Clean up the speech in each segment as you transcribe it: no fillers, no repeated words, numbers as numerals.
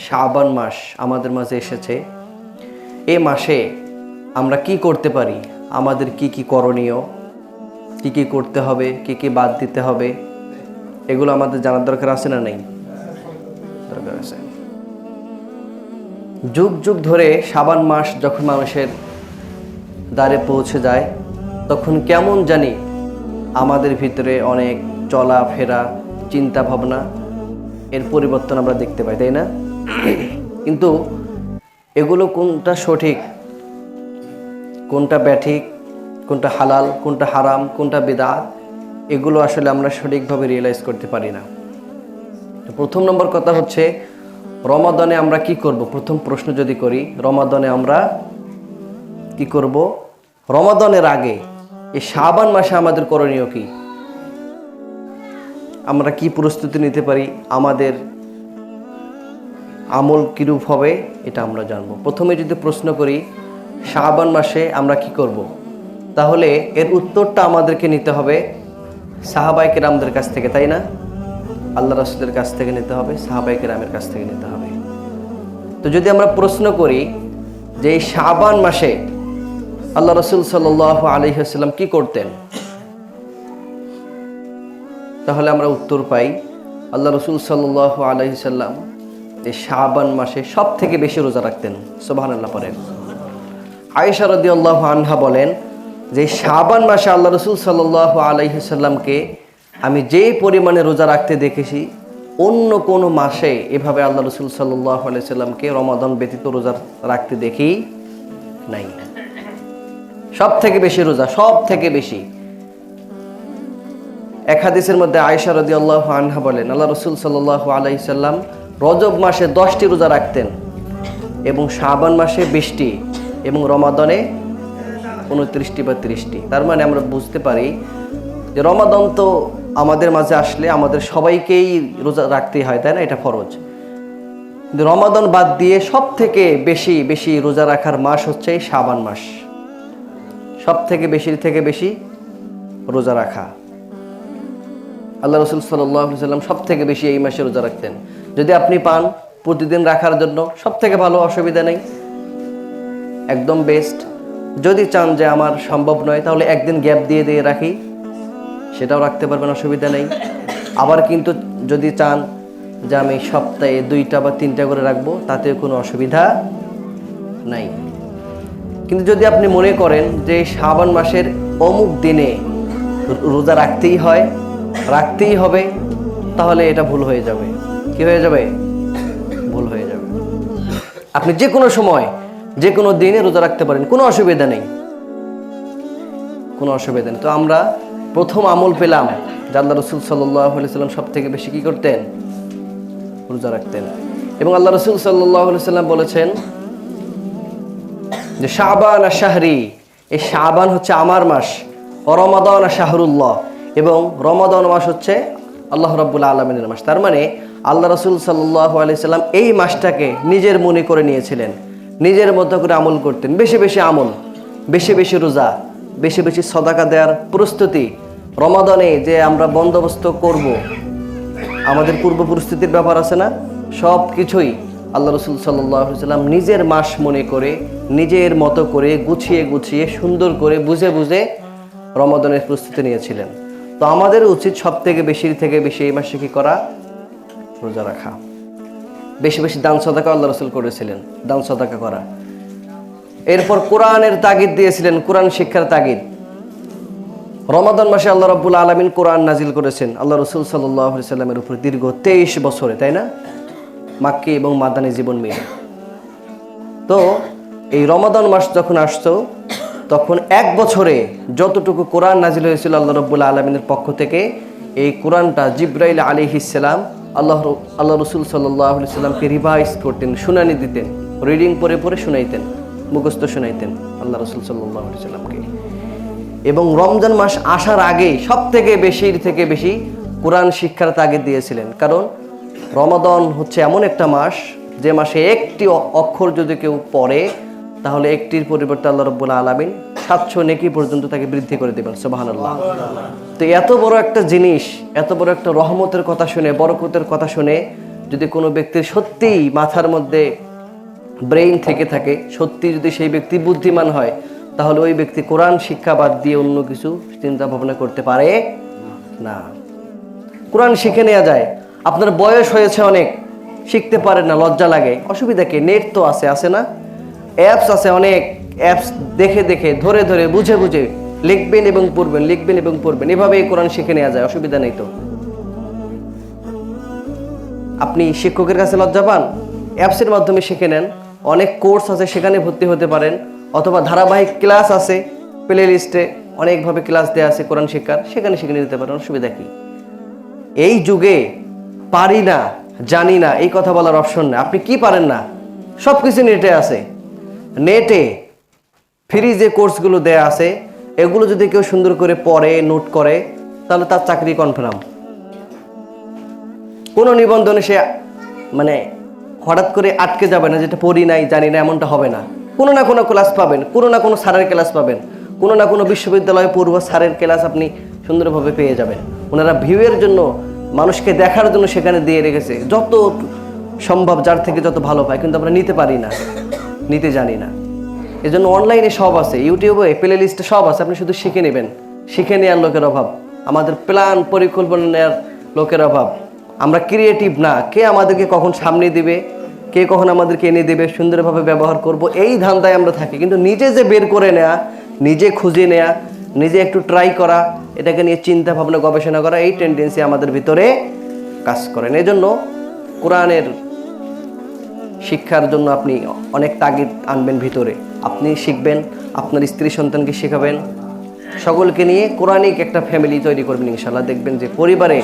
শাবান মাস আমাদের মাঝে এসেছে। এই মাসে আমরা কি করতে পারি, আমাদের কি কি করণীয়, কি কি করতে হবে, কি কি বাদ দিতে হবে, এগুলো আমাদের জানার দরকার আছে না নেই? দরকার আছে। যুগ যুগ ধরে শাবান মাস যখন মানুষের দ্বারে পৌঁছে যায়, তখন কেমন জানি আমাদের ভিতরে অনেক চলাফেরা, চিন্তা ভাবনা এর পরিবর্তন আমরা দেখতে পাই, তাই না? কিন্তু এগুলো কোনটা সঠিক, কোনটা ব্যাঠিক, কোনটা হালাল, কোনটা হারাম, কোনটা বিদআত, এগুলো আসলে আমরা সঠিকভাবে রিয়েলাইজ করতে পারি না। প্রথম নম্বর কথা হচ্ছে, রমাদানে আমরা কি করব? প্রথম প্রশ্ন যদি করি, রমাদানে আমরা কি করব? রমাদানের আগে এই শাবান মাসে আমাদের করণীয় কি? আমরা কি প্রস্তুতি নিতে পারি? আমাদের আমল কিরূপ হবে এটা আমরা জানবো। প্রথমে যদি প্রশ্ন করি শাবান মাসে আমরা কি করব, তাহলে এর উত্তরটা আমাদেরকে নিতে হবে সাহাবায়ে কেরামদের কাছ থেকে, তাই না? আল্লাহ রাসূলের কাছ থেকে নিতে হবে, সাহাবায়ে কেরামের কাছ থেকে নিতে হবে। তো যদি আমরা প্রশ্ন করি যে এই শাবান মাসে আল্লাহ রাসূল সাল্লাল্লাহু আলাইহি ওয়াসাল্লাম কি করতেন, তাহলে আমরা উত্তর পাই আল্লাহ রাসূল সাল্লাল্লাহু আলাইহি ওয়াসাল্লাম এই শাবান মাসে সব থেকে বেশি রোজা রাখতেন। সুবহানাল্লাহ পড়েন। আয়েশা রাদিয়াল্লাহু আনহা বলেন যে শাবান মাসে আল্লাহ রাসূল সাল্লাল্লাহু আলাইহি ওয়াসাল্লামকে আমি যে পরিমাণে রোজা রাখতে দেখেছি, অন্য কোনো মাসে এভাবে আল্লাহ রাসূল সাল্লাল্লাহু আলাইহি ওয়াসাল্লামকে রমাদান ব্যতীত রোজা রাখতে দেখি নাই। সব থেকে বেশি রোজা, সব থেকে বেশি। এক হাদিসের মধ্যে আয়েশা রাদিয়াল্লাহু আনহা বলেন আল্লাহ রাসূল সাল্লাল্লাহু আলাইহি ওয়াসাল্লাম রজব মাসে 10টি রোজা রাখতেন এবং শাবান মাসে 20টি এবং রমাদানে 29টি বা 30টি। তার মানে আমরা বুঝতে পারি যে রমাদান তো আমাদের মাঝে আসলে আমাদের সবাইকেই রোজা রাখতেই হয়, তাই না? এটা ফরজ। কিন্তু রমাদান বাদ দিয়ে সব থেকে বেশি বেশি রোজা রাখার মাস হচ্ছে এই শাবান মাস। সব থেকে বেশি রোজা রাখা। আল্লাহ রাসূল সাল্লাল্লাহু আলাইহি ওয়াসাল্লাম সব থেকে বেশি এই মাসে রোজা রাখতেন। যদি আপনি পান প্রতিদিন রাখার জন্য, সব থেকে ভালো, অসুবিধা নেই, একদম বেস্ট। যদি চান যে আমার সম্ভব নয়, তাহলে একদিন গ্যাপ দিয়ে দিয়ে রাখি, সেটাও রাখতে পারবেন, অসুবিধা নেই। আবার কিন্তু যদি চান যে আমি সপ্তাহে 2টা বা 3টা করে রাখবো, তাতেও কোনো অসুবিধা নাই। কিন্তু যদি আপনি মনে করেন যে শাবান মাসের অমুক দিনে রোজা রাখতেই হবে, তাহলে এটা ভুল হয়ে যাবে। কি হয়ে যাবে? ভুল হয়ে যাবে। আপনি যে কোনো সময় যে কোনো দিনে রোজা রাখতে পারেন, কোনো অসুবিধা নেই, কোনো অসুবিধা নেই। তো আমরা প্রথম আমল পেলাম যে আল্লাহ রাসূল সাল্লাল্লাহু আলাইহি ওয়াসাল্লাম সব থেকে বেশি কি করতেন? রোজা রাখতেন। এবং আল্লাহ রাসূল সাল্লাল্লাহু আলাইহি ওয়াসাল্লাম বলেছেন যে শাবান শাহরি, এই শাবান হচ্ছে আমার মাস, রমাদান শাহরুল্লাহ, এবং রমাদান মাস হচ্ছে আল্লাহ রাব্বুল আলামিনের মাস। তার মানে আল্লাহ রাসূল সাল্লাল্লাহু আলাইহি ওয়াসাল্লাম এই মাসটাকে নিজের মনে করে নিয়েছিলেন, নিজের মতো করে আমল করতেন। বেশি বেশি আমল, বেশি বেশি রোজা, বেশি বেশি সাদাকা দেওয়ার প্রস্তুতি। রমাদানে যে আমরা বন্দোবস্ত করব, আমাদের পূর্ব পরিস্থিতির ব্যাপার আছে না, সব কিছুই আল্লাহ রাসূল সাল্লাল্লাহু আলাইহি ওয়াসাল্লাম নিজের মাস মনে করে, নিজের মতো করে, গুছিয়ে গুছিয়ে, সুন্দর করে, বুঝে বুঝে রমাদানের প্রস্তুতি নিয়েছিলেন। তো আমাদের উচিত সব থেকে বেশি এই মাসে কি করা? রোজা রাখা। বেশি বেশি দান সাদাকা আল্লাহ রাসূল করেছিলেন, দান সাদাকা করা। এরপর কোরআনের তাগিদ দিয়েছিলেন, কোরআন শিক্ষার তাগিদ। রমাদান মাসে আল্লাহ রাব্বুল আলামিন কোরআন নাজিল করেছেন আল্লাহ রাসূল সাল্লাল্লাহু আলাইহি ওয়াসাল্লামের উপর দীর্ঘ 23 বছরে, তাই না? মাক্কি এবং মাদানী জীবন মিলে। তো এই রমাদান মাস যখন আসতো, তখন এক বছরে যতটুকু কোরআন নাজিল হয়েছিল আল্লাহ রাব্বুল আলামিনের পক্ষ থেকে, এই কোরআনটা জিবরাইল আলাইহিস সালাম আল্লাহ রাসূল সাল্লাল্লাহু আলাইহি ওয়াসাল্লামকে রিভাইজ করতেন, শুনানি দিতেন, রিডিং পড়ে পড়ে শুনাইতেন, মুখস্থ শুনাইতেন আল্লাহ রাসূল সাল্লাল্লাহু আলাইহি ওয়াসাল্লামকে। এবং রমজান মাস আসার আগে সব থেকে বেশি কোরআন শিক্ষার তাগিদ দিয়েছিলেন। কারণ রমাদান হচ্ছে এমন একটা মাস যে মাসে একটি অক্ষর যদি কেউ পড়ে, তাহলে একটির পরিবর্তে আল্লাহ রাব্বুল আলামিন 700 নেকি পর্যন্ত তাকে বৃদ্ধি করে দেবেন। সুবহানাল্লাহ। তো এত বড় একটা জিনিস, এত বড় একটা রহমতের কথা শুনে, বরকতের কথা শুনে যদি কোনো ব্যক্তির সত্যিই মাথার মধ্যে ব্রেইন থেকে থাকে, সত্যি যদি সেই ব্যক্তি বুদ্ধিমান হয়, তাহলে ওই ব্যক্তি কোরআন শিক্ষা বাদ দিয়ে অন্য কিছু চিন্তা ভাবনা করতে পারে না। কোরআন শিখে নেওয়া যায়। আপনার বয়স হয়েছে অনেক, শিখতে পারেন না, লজ্জা লাগে, অসুবিধা কি? নেট তো আছে না? অ্যাপস আছে অনেক, অ্যাপস দেখে দেখে ধরে ধরে বুঝে বুঝে লিখবেন এবং পড়বেন, লিখবেন এবং পড়বেন, এভাবেই কোরআন শিখে নেওয়া যায়, অসুবিধা নেই তো। আপনি শিক্ষকের কাছে লজ্জা পান? অ্যাপসের মাধ্যমে শিখে নেন। অনেক কোর্স আছে, সেখানে ভর্তি হতে পারেন, অথবা ধারাবাহিক ক্লাস আছে, প্লে লিস্টে অনেকভাবে ক্লাস দেওয়া আছে কোরআন শিক্ষার, সেখানে শিখে নিতে পারেন, অসুবিধা কি? এই যুগে পারি না, জানি না এই কথা বলার অপশন নেই। আপনি কি পারেন না? সব কিছু নেটে আছে। নেটে ফ্রি যে কোর্সগুলো দেয়া আছে, এগুলো যদি কেউ সুন্দর করে পড়ে, নোট করে, তাহলে তার চাকরি কনফার্ম। কোনো নিবন্ধনে সে মানে হঠাৎ করে আটকে যাবে না, যেটা পড়ি নাই, জানি না, এমনটা হবে না। কোনো না কোনো ক্লাস পাবেন, কোনো না কোনো স্যারের ক্লাস পাবেন, কোনো না কোনো বিশ্ববিদ্যালয়ে পড়ুয়া স্যারের ক্লাস আপনি সুন্দরভাবে পেয়ে যাবেন। ওনারা ভিউয়ের জন্য, মানুষকে দেখার জন্য সেখানে দিয়ে রেখেছে, যত সম্ভব যার থেকে যত ভালো পায়, কিন্তু আমরা নিতে পারি না, নিতে জানি না। এজন্য অনলাইনে সব আছে, ইউটিউবে প্লে লিস্টে সব আছে, আপনি শুধু শিখে নেবেন। শিখে নেওয়ার লোকের অভাব, আমাদের প্ল্যান পরিকল্পনা নেওয়ার লোকের অভাব। আমরা ক্রিয়েটিভ না, কে আমাদেরকে কখন সামনে দিবে, কে কখন আমাদেরকে এনে দেবে, সুন্দরভাবে ব্যবহার করব, এই ধান্দায় আমরা থাকি। কিন্তু নিজে যে বের করে নেয়া, নিজে খুঁজে নেয়া, নিজে একটু ট্রাই করা, এটাকে নিয়ে চিন্তা ভাবনা গবেষণা করা, এই টেন্ডেন্সি আমাদের ভিতরে কাজ করেন। এজন্য কোরআনের শিক্ষার জন্য আপনি অনেক তাগিদ আনবেন ভিতরে। আপনি শিখবেন, আপনার স্ত্রী সন্তানকে শেখাবেন, সকলকে নিয়ে কোরআনিক একটা ফ্যামিলি তৈরি করবেন। ইনশাআল্লাহ দেখবেন যে পরিবারে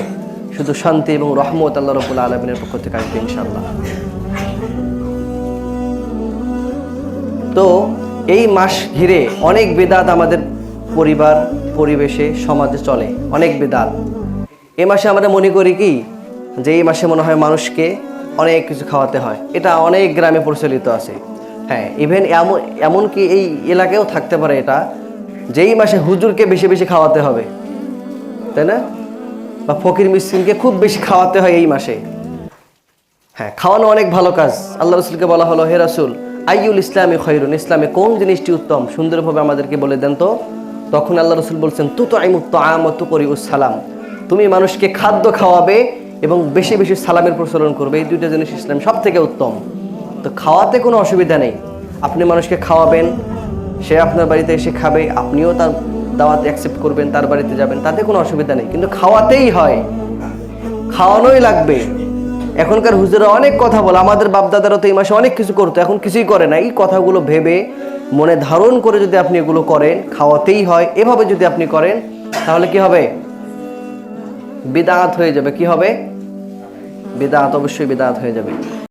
শুধু শান্তি এবং রহমত আল্লাহ রাব্বুল আলামিনের পক্ষ থেকে আসবে ইনশাআল্লাহ। তো এই মাস ঘিরে অনেক বিদআত আমাদের পরিবার, পরিবেশে, সমাজে চলে, অনেক বিদআত। এই মাসে আমরা মনে করি কি যে এই মাসে মনে হয় মানুষকে অনেক কিছু খাওয়াতে হয়, এটা অনেক গ্রামে প্রচলিত আছে। হ্যাঁ, ইভেন এমনকি এই এলাকায়ও থাকতে পারে এটা, যে এই মাসে হুজুরকে বেশি বেশি খাওয়াতে হবে, তাই না? বা ফকির মিসকিনকে খুব বেশি খাওয়াতে হয় এই মাসে। হ্যাঁ, খাওয়ানো অনেক ভালো কাজ। আল্লাহ রাসূলকে বলা হলো, হে রাসূল, আইয়ুল ইসলামি খৈরুন, ইসলামে কোন জিনিসটি উত্তম, সুন্দরভাবে আমাদেরকে বলে দেন তো। তখন আল্লাহ রাসূল বলছেন, তুতআইমুত তাআম ওয়া তুকরিউস সালাম, তুমি মানুষকে খাদ্য খাওয়াবে এবং বেশি বেশি সালামের প্রচলন করবে, এই দুইটা জিনিস ইসলাম সব থেকে উত্তম। তো খাওয়াতে কোনো অসুবিধা নেই, আপনি মানুষকে খাওয়াবেন, সে আপনার বাড়িতে এসে খাবে, আপনিও তার দাওয়াত অ্যাকসেপ্ট করবেন, তার বাড়িতে যাবেন, তাতে কোনো অসুবিধা নেই। কিন্তু খাওয়াতেই হয়, খাওয়ানোই লাগবে। এখনকার হুজুরা অনেক কথা বলে, আমাদের বাপদাদারা তো এই মাসে অনেক কিছু করতো, এখন কিছুই করে না। এই কথাগুলো ভেবে মনে ধারণ করে যদি আপনি এগুলো করেন, খাওয়াতেই হয়, এভাবে যদি আপনি করেন, তাহলে কি হবে? বিদআত হয়ে যাবে। কি হবে? বিদআত, অবশ্যই বিদআত হয়ে যাবে।